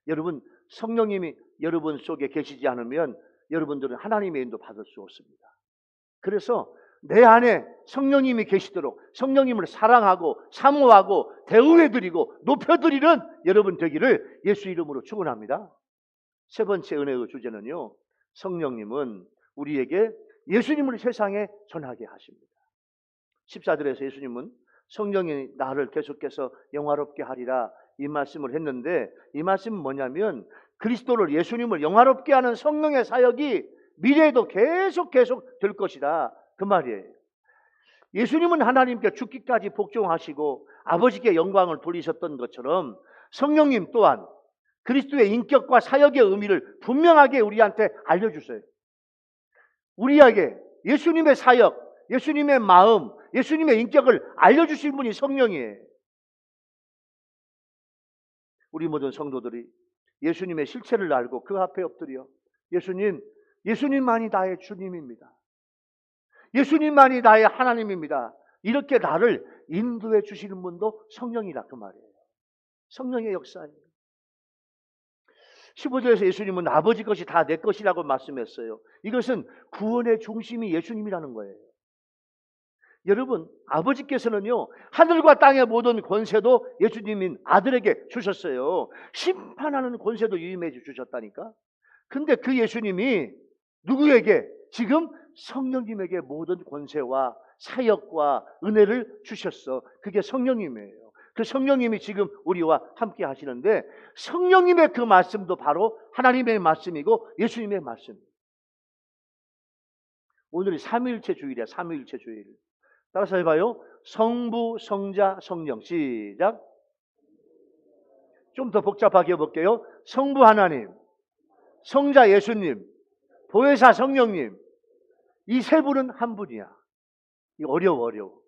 여러분 성령님이 여러분 속에 계시지 않으면 여러분들은 하나님의 인도 받을 수 없습니다. 그래서 내 안에 성령님이 계시도록 성령님을 사랑하고 사모하고 대우해드리고 높여드리는 여러분 되기를 예수 이름으로 축원합니다. 세 번째 은혜의 주제는요, 성령님은 우리에게 예수님을 세상에 전하게 하십니다. 14절에서 예수님은 성령이 나를 계속해서 영화롭게 하리라 이 말씀을 했는데, 이 말씀은 뭐냐면 그리스도를 예수님을 영화롭게 하는 성령의 사역이 미래에도 계속 될 것이다 그 말이에요. 예수님은 하나님께 죽기까지 복종하시고 아버지께 영광을 돌리셨던 것처럼 성령님 또한 그리스도의 인격과 사역의 의미를 분명하게 우리한테 알려주세요. 우리에게 예수님의 사역, 예수님의 마음, 예수님의 인격을 알려주신 분이 성령이에요. 우리 모든 성도들이 예수님의 실체를 알고 그 앞에 엎드려 예수님만이 나의 주님입니다. 예수님만이 나의 하나님입니다. 이렇게 나를 인도해 주시는 분도 성령이라 그 말이에요. 성령의 역사예요. 15절에서 예수님은 아버지 것이 다 내 것이라고 말씀했어요. 이것은 구원의 중심이 예수님이라는 거예요. 여러분, 아버지께서는요, 하늘과 땅의 모든 권세도 예수님인 아들에게 주셨어요. 심판하는 권세도 유임해 주셨다니까. 근데 그 예수님이 누구에게? 지금 성령님에게 모든 권세와 사역과 은혜를 주셨어. 그게 성령님이에요. 그 성령님이 지금 우리와 함께 하시는데, 성령님의 그 말씀도 바로 하나님의 말씀이고 예수님의 말씀이에요. 오늘이 삼위일체 주일이야. 삼위일체 주일. 따라서 해봐요. 성부, 성자, 성령. 시작. 좀 더 복잡하게 해볼게요. 성부 하나님, 성자 예수님, 보혜사 성령님. 이 세 분은 한 분이야. 이 어려워.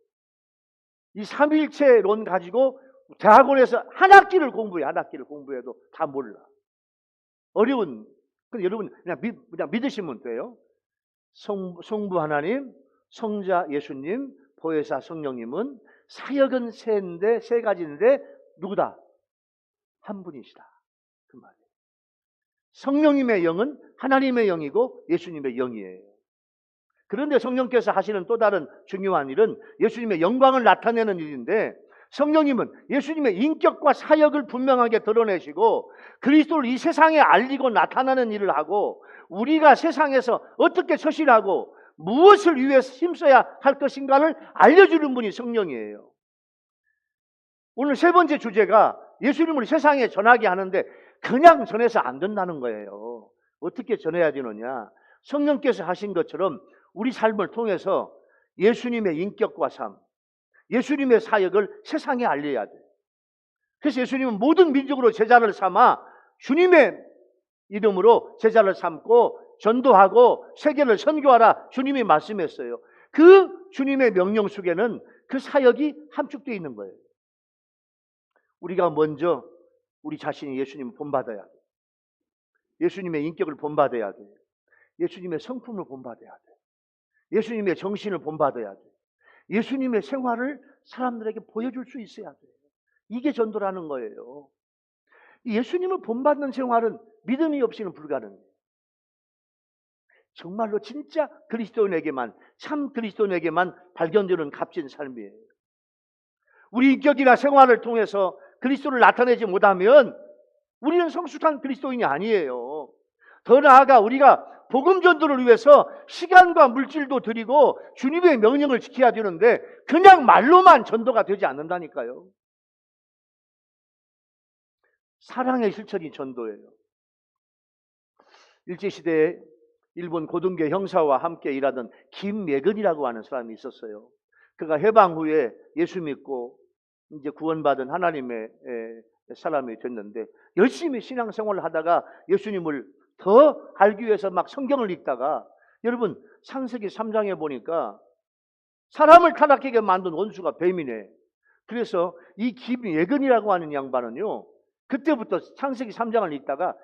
이 삼위일체론 가지고 대학원에서 한 학기를 공부해도 다 몰라. 어려운. 근데 여러분 그냥 믿으시면 돼요. 성부 하나님, 성자 예수님, 보혜사 성령님은 사역은 세 가지인데 누구다? 한 분이시다. 그 말이에요. 성령님의 영은 하나님의 영이고 예수님의 영이에요. 그런데 성령께서 하시는 또 다른 중요한 일은 예수님의 영광을 나타내는 일인데, 성령님은 예수님의 인격과 사역을 분명하게 드러내시고 그리스도를 이 세상에 알리고 나타나는 일을 하고, 우리가 세상에서 어떻게 처신하고 무엇을 위해서 힘써야 할 것인가를 알려주는 분이 성령이에요. 오늘 세 번째 주제가 예수님을 세상에 전하게 하는데 그냥 전해서 안 된다는 거예요. 어떻게 전해야 되느냐? 성령께서 하신 것처럼 우리 삶을 통해서 예수님의 인격과 삶, 예수님의 사역을 세상에 알려야 돼요. 그래서 예수님은 모든 민족으로 제자를 삼아 주님의 이름으로 제자를 삼고 전도하고 세계를 선교하라 주님이 말씀했어요. 그 주님의 명령 속에는 그 사역이 함축되어 있는 거예요. 우리가 먼저 우리 자신이 예수님을 본받아야 돼요. 예수님의 인격을 본받아야 돼요. 예수님의 성품을 본받아야 돼요. 예수님의 정신을 본받아야 돼요. 예수님의 생활을 사람들에게 보여줄 수 있어야 돼요. 이게 전도라는 거예요. 예수님을 본받는 생활은 믿음이 없이는 불가능해요. 정말로 진짜 그리스도인에게만, 참 그리스도인에게만 발견되는 값진 삶이에요. 우리 인격이나 생활을 통해서 그리스도를 나타내지 못하면 우리는 성숙한 그리스도인이 아니에요. 더 나아가 우리가 복음 전도를 위해서 시간과 물질도 드리고 주님의 명령을 지켜야 되는데 그냥 말로만 전도가 되지 않는다니까요. 사랑의 실천이 전도예요. 일제시대에 일본 고등교 형사와 함께 일하던 김예근이라고 하는 사람이 있었어요. 그가 해방 후에 예수 믿고 이제 구원받은 하나님의 사람이 됐는데, 열심히 신앙생활을 하다가 예수님을 더 알기 위해서 막 성경을 읽다가, 여러분 창세기 3장에 보니까 사람을 타락하게 만든 원수가 뱀이네. 그래서 이 김예근이라고 하는 양반은요, 그때부터 창세기 3장을 읽다가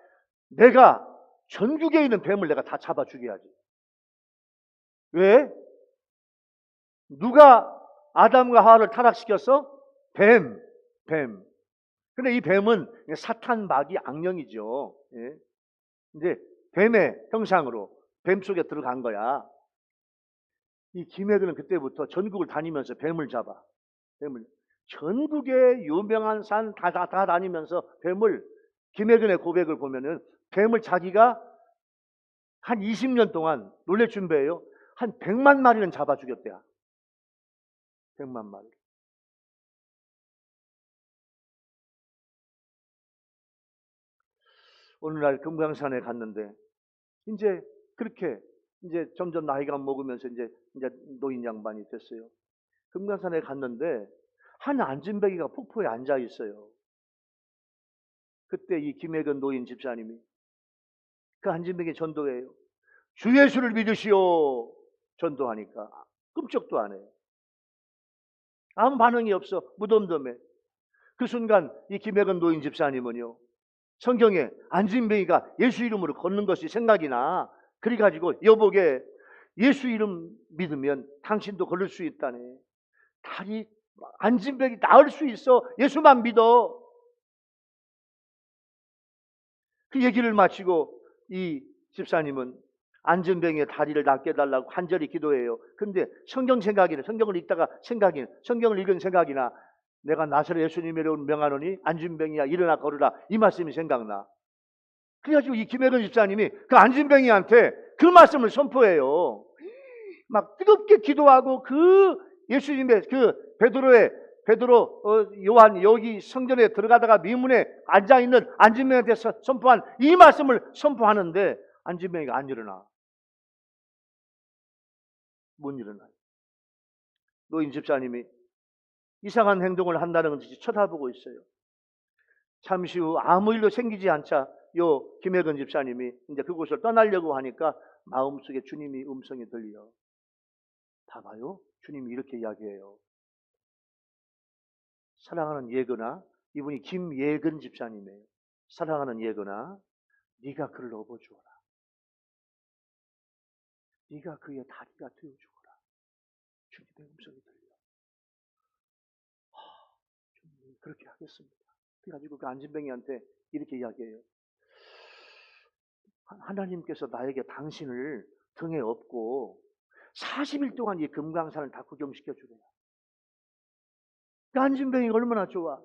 내가 전국에 있는 뱀을 내가 다 잡아 죽여야지. 왜? 누가 아담과 하와를 타락시켰어? 뱀. 근데 이 뱀은 사탄, 마귀, 악령이죠. 예? 이제 뱀의 형상으로 뱀 속에 들어간 거야. 이 김혜근은 그때부터 전국을 다니면서 뱀을 잡아. 전국의 유명한 산 다 다니면서 뱀을, 김혜근의 고백을 보면은 뱀을 자기가 한 20년 동안, 놀랄 준비해요, 한 100만 마리는 잡아 죽였대요. 100만 마리. 어느 날 금강산에 갔는데 이제 그렇게 이제 점점 나이가 먹으면서 이제 노인 양반이 됐어요. 금강산에 갔는데 한 안진뱅이가 폭포에 앉아 있어요. 그때 이 김혜근 노인 집사님이 그 안진뱅이 전도해요. 주 예수를 믿으시오. 전도하니까 끔찍도 안 해요. 아무 반응이 없어. 무덤덤해. 그 순간 이 김혜근 노인 집사님은요, 성경에 안진뱅이가 예수 이름으로 걷는 것이 생각이 나. 그래가지고 여보게, 예수 이름 믿으면 당신도 걸을 수 있다네. 다리 안진뱅이 나을 수 있어. 예수만 믿어. 그 얘기를 마치고 이 집사님은 안진뱅이의 다리를 낫게 해달라고 간절히 기도해요. 근데 성경을 읽다가 성경을 읽은 생각이나 내가 나사렛 예수님의 이름으로 명하노니 안진뱅이야 일어나 걸으라, 이 말씀이 생각나. 그래가지고 이 김혜근 집사님이 그 안진뱅이한테 그 말씀을 선포해요. 막 뜨겁게 기도하고 그 예수님의 그 베드로, 요한 여기 성전에 들어가다가 미문에 앉아있는 안진뱅이한테 선포한 이 말씀을 선포하는데 안진뱅이가 안 일어나. 못 일어나요. 노인 집사님이 이상한 행동을 한다는 듯이 쳐다보고 있어요. 잠시 후 아무 일도 생기지 않자 요 김혜근 집사님이 이제 그곳을 떠나려고 하니까 마음속에 주님이 음성이 들려. 봐봐요. 주님이 이렇게 이야기해요. 사랑하는 예근아, 이분이 김예근 집사님이에요. 사랑하는 예근아, 네가 그를 업어주어라. 네가 그의 다리가 되어주어라. 주님의 음성이 들려. 주님이 그렇게 하겠습니다. 그래가지고 그 안진뱅이한테 이렇게 이야기해요. 하나님께서 나에게 당신을 등에 업고 40일 동안 이 금강산을 다 구경시켜 주래요. 그 안진뱅이가 얼마나 좋아.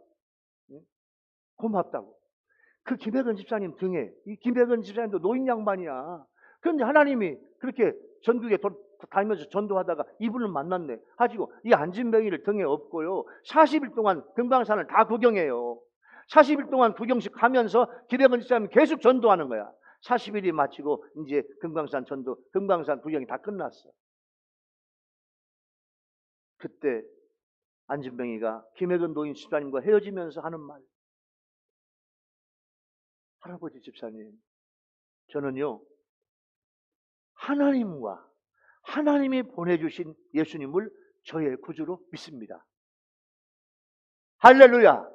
고맙다고. 그 김혜근 집사님 등에, 이 김혜근 집사님도 노인 양반이야. 그런데 하나님이 그렇게 전국에 다니면서 전도하다가 이분을 만났네. 가지고 이 안진뱅이를 등에 업고요. 40일 동안 금강산을 다 구경해요. 40일 동안 구경식 하면서 김혜근 집사님이 계속 전도하는 거야. 40일이 마치고 이제 금강산 구경이 다 끝났어. 그때 안진뱅이가 김혜근 노인 집사님과 헤어지면서 하는 말. 할아버지 집사님, 저는요, 하나님과 하나님이 보내주신 예수님을 저의 구주로 믿습니다. 할렐루야!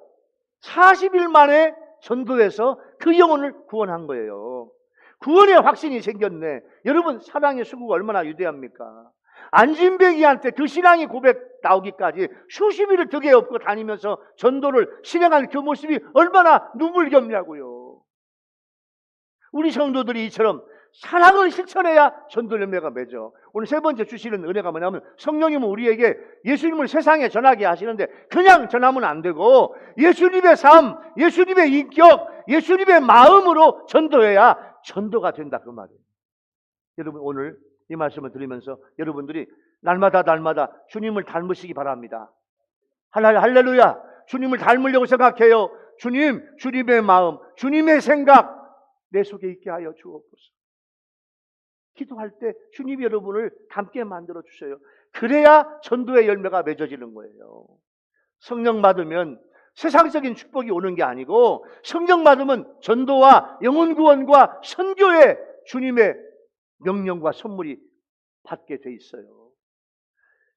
40일 만에 전도해서 그 영혼을 구원한 거예요. 구원의 확신이 생겼네. 여러분, 사랑의 수고가 얼마나 위대합니까? 안진뱅이한테 그 신앙의 고백 나오기까지 수십 일을 등에 업고 다니면서 전도를 실행한 그 모습이 얼마나 눈물겹냐고요. 우리 성도들이 이처럼 사랑을 실천해야 전도 열매가 맺어. 오늘 세 번째 주시는 은혜가 뭐냐면 성령님은 우리에게 예수님을 세상에 전하게 하시는데 그냥 전하면 안 되고 예수님의 삶, 예수님의 인격, 예수님의 마음으로 전도해야 전도가 된다, 그 말이에요. 여러분, 오늘 이 말씀을 들으면서 여러분들이 날마다 주님을 닮으시기 바랍니다. 할렐루야! 주님을 닮으려고 생각해요. 주님의 마음, 주님의 생각 내 속에 있게 하여 주옵소서. 기도할 때 주님이 여러분을 닮게 만들어 주셔요. 그래야 전도의 열매가 맺어지는 거예요. 성령 받으면 세상적인 축복이 오는 게 아니고 성령 받으면 전도와 영혼 구원과 선교의 주님의 명령과 선물이 받게 돼 있어요.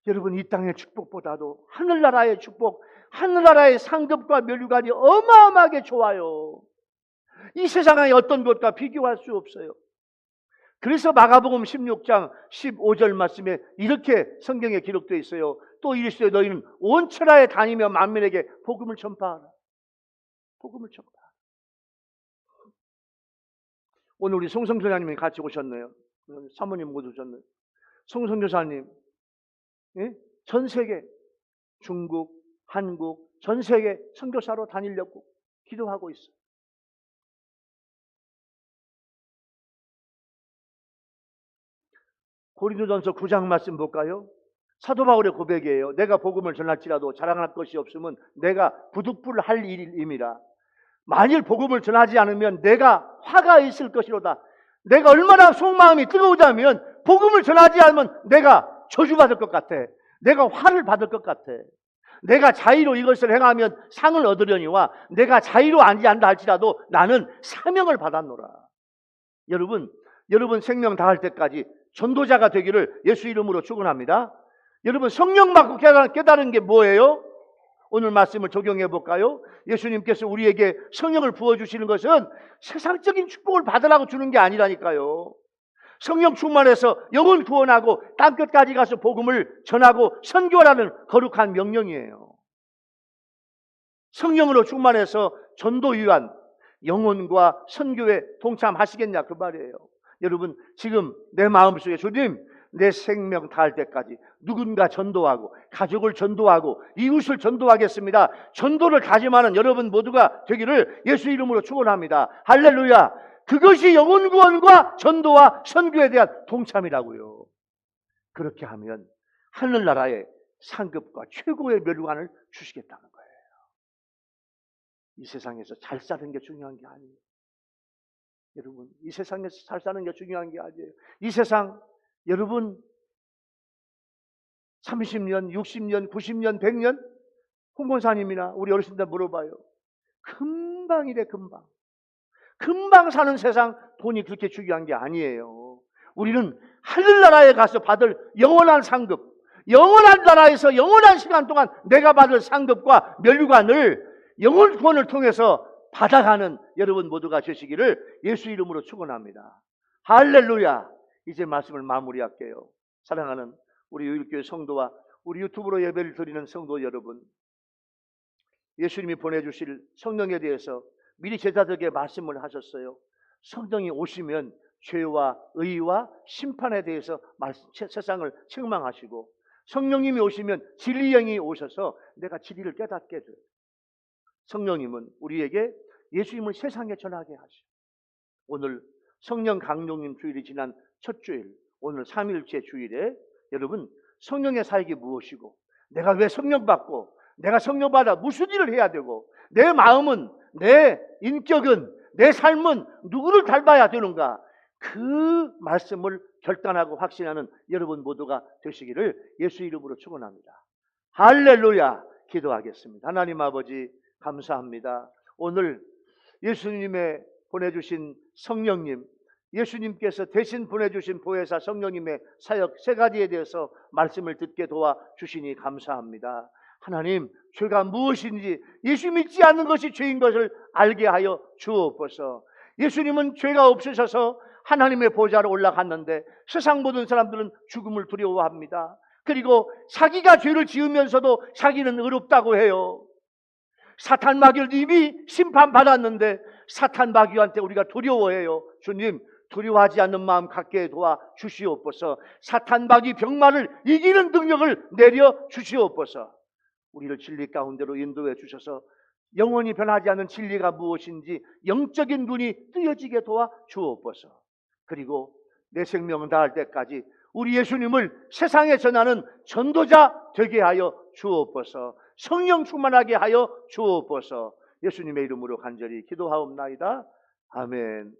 여러분, 이 땅의 축복보다도 하늘나라의 축복, 하늘나라의 상급과 면류관이 어마어마하게 좋아요. 이 세상의 어떤 것과 비교할 수 없어요. 그래서 마가복음 16장 15절 말씀에 이렇게 성경에 기록되어 있어요. 또 이르시되 너희는 온 천하에 다니며 만민에게 복음을 전파하라. 복음을 전파하라. 오늘 우리 송성교사님이 같이 오셨네요. 사모님 모두 오셨네요. 송성교사님, 예? 전 세계, 중국, 한국, 전 세계 선교사로 다니려고 기도하고 있어요. 고린도전서 9장 말씀 볼까요? 사도 바울의 고백이에요. 내가 복음을 전할지라도 자랑할 것이 없으면 내가 부득불 할 일임이라. 만일 복음을 전하지 않으면 내가 화가 있을 것이로다. 내가 얼마나 속마음이 뜨거우자면 복음을 전하지 않으면 내가 저주받을 것 같아. 내가 화를 받을 것 같아. 내가 자의로 이것을 행하면 상을 얻으려니와 내가 자의로 아니한다 할지라도 나는 사명을 받았노라. 여러분 생명 다할 때까지 전도자가 되기를 예수 이름으로 축원합니다. 여러분, 성령 받고 깨달은 게 뭐예요? 오늘 말씀을 적용해 볼까요? 예수님께서 우리에게 성령을 부어주시는 것은 세상적인 축복을 받으라고 주는 게 아니라니까요. 성령 충만해서 영혼 구원하고 땅끝까지 가서 복음을 전하고 선교하라는 거룩한 명령이에요. 성령으로 충만해서 전도 위한 영혼과 선교에 동참하시겠냐, 그 말이에요. 여러분 지금 내 마음속에 주님 내 생명 다할 때까지 누군가 전도하고 가족을 전도하고 이웃을 전도하겠습니다. 전도를 다짐하는 여러분 모두가 되기를 예수 이름으로 축원합니다. 할렐루야. 그것이 영혼 구원과 전도와 선교에 대한 동참이라고요. 그렇게 하면 하늘나라의 상급과 최고의 멸관을 주시겠다는 거예요. 이 세상에서 잘 사는 게 중요한 게 아니에요. 여러분, 이 세상에서 잘 사는 게 중요한 게 아니에요. 이 세상, 여러분, 30년, 60년, 90년, 100년? 홍권사님이나 우리 어르신들 물어봐요. 금방이래, 금방. 금방 사는 세상, 돈이 그렇게 중요한 게 아니에요. 우리는 하늘나라에 가서 받을 영원한 상급, 영원한 나라에서 영원한 시간 동안 내가 받을 상급과 멸류관을 영혼 구원을 통해서 받아가는 여러분 모두가 되시기를 예수 이름으로 축원합니다. 할렐루야. 이제 말씀을 마무리할게요. 사랑하는 우리 요일교회 성도와 우리 유튜브로 예배를 드리는 성도 여러분, 예수님이 보내주실 성령에 대해서 미리 제자들에게 말씀을 하셨어요. 성령이 오시면 죄와 의와 심판에 대해서 세상을 책망하시고, 성령님이 오시면 진리의 영이 오셔서 내가 진리를 깨닫게 해줘요. 성령님은 우리에게 예수님을 세상에 전하게 하시고, 오늘 성령 강림님 주일이 지난 첫 주일, 오늘 3일째 주일에 여러분 성령의 사역이 무엇이고, 내가 왜 성령 받고, 내가 성령 받아 무슨 일을 해야 되고, 내 마음은, 내 인격은, 내 삶은 누구를 닮아야 되는가, 그 말씀을 결단하고 확신하는 여러분 모두가 되시기를 예수 이름으로 축원합니다. 할렐루야. 기도하겠습니다. 하나님 아버지 감사합니다. 오늘 예수님의 보내주신 성령님, 예수님께서 대신 보내주신 보혜사 성령님의 사역 세 가지에 대해서 말씀을 듣게 도와주시니 감사합니다. 하나님, 죄가 무엇인지, 예수 믿지 않는 것이 죄인 것을 알게 하여 주옵소서. 예수님은 죄가 없으셔서 하나님의 보좌로 올라갔는데 세상 모든 사람들은 죽음을 두려워합니다. 그리고 자기가 죄를 지으면서도 자기는 의롭다고 해요. 사탄 마귀를 이미 심판받았는데 사탄 마귀한테 우리가 두려워해요. 주님, 두려워하지 않는 마음 갖게 도와주시옵소서. 사탄 마귀 병마를 이기는 능력을 내려주시옵소서. 우리를 진리 가운데로 인도해 주셔서 영원히 변하지 않는 진리가 무엇인지 영적인 눈이 뜨여지게 도와주옵소서. 그리고 내 생명을 다할 때까지 우리 예수님을 세상에 전하는 전도자 되게 하여 주옵소서. 성령 충만하게 하여 주옵소서. 예수님의 이름으로 간절히 기도하옵나이다. 아멘.